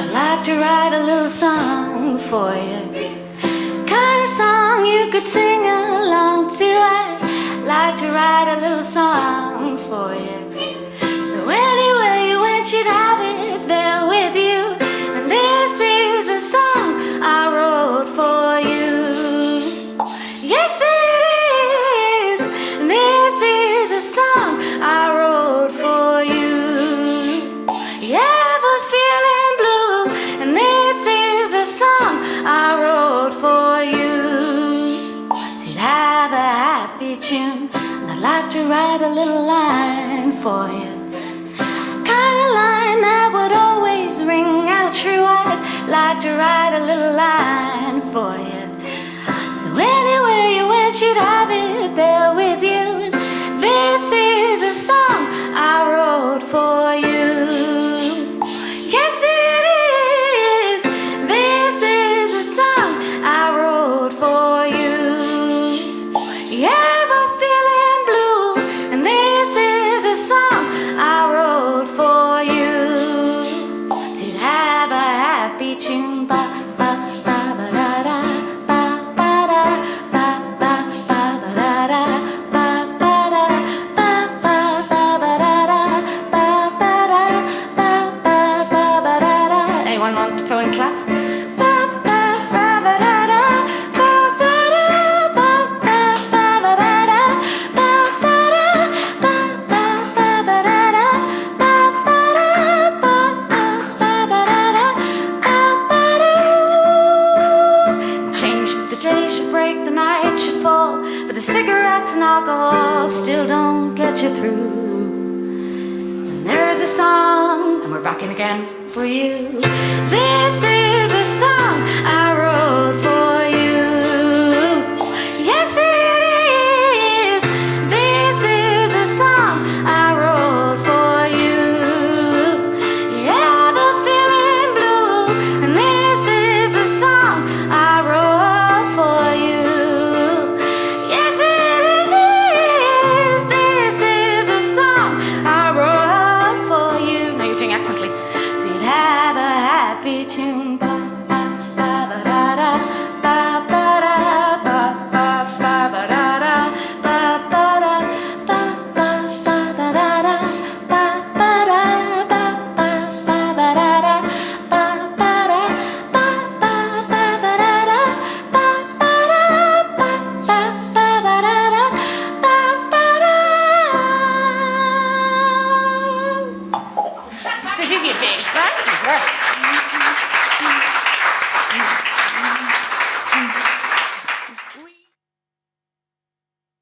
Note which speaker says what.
Speaker 1: I'd like to write a little song for you. Kind of song you could sing along to. I'd like to write a little song for you. So anywhere you went, you'd have it there with you. And this is a song I wrote for you. Yes, it is. And this is a song I wrote for you. You ever feeling blue? And this is a song I wrote for you. So you'd have a happy tune, and I'd like to write a little line for you. Kind of line that would always ring out true. I'd like to write a little line for you. So anywhere you went, you'd have it there with you. And this is a song I wrote for you. Yes, it is. This is a song I wrote for you. You ever feeling blue? And this is a song I wrote for you. To have a happy tune. Ba ba ba ba da da. Ba ba da. Ba ba ba ba da da. Ba ba da. Ba ba ba ba da da. Ba ba da. Ba ba ba ba da da. Anyone want to throw in claps? Ba ba ba ba da da. Ba ba da. Ba ba ba ba da da. Ba ba da. Ba ba ba ba da da. Ba ba da. Ba ba ba ba da da. Ba ba da. Change the day should break, the night should fall, but the cigarettes and alcohol still don't get you through. And there's a song, and we're back in again for you. This is a song I wrote for you. Yes, it is. This is a song I wrote for you. You ever feeling blue? And this is a song I wrote for you. Yes, it is. This is a song I wrote for you. Now you're doing accently. So you'd have a happy tune. Ba ba ba ba da da. Ba ba da. Ba ba ba ba da da. Ba ba da. Ba ba ba da da da. Ba ba da. Ba ba ba ba da da. Ba ba da. Ba ba ba ba da da. Ba ba da. Ba ba ba ba da da. Ba ba da. This is your thing, right?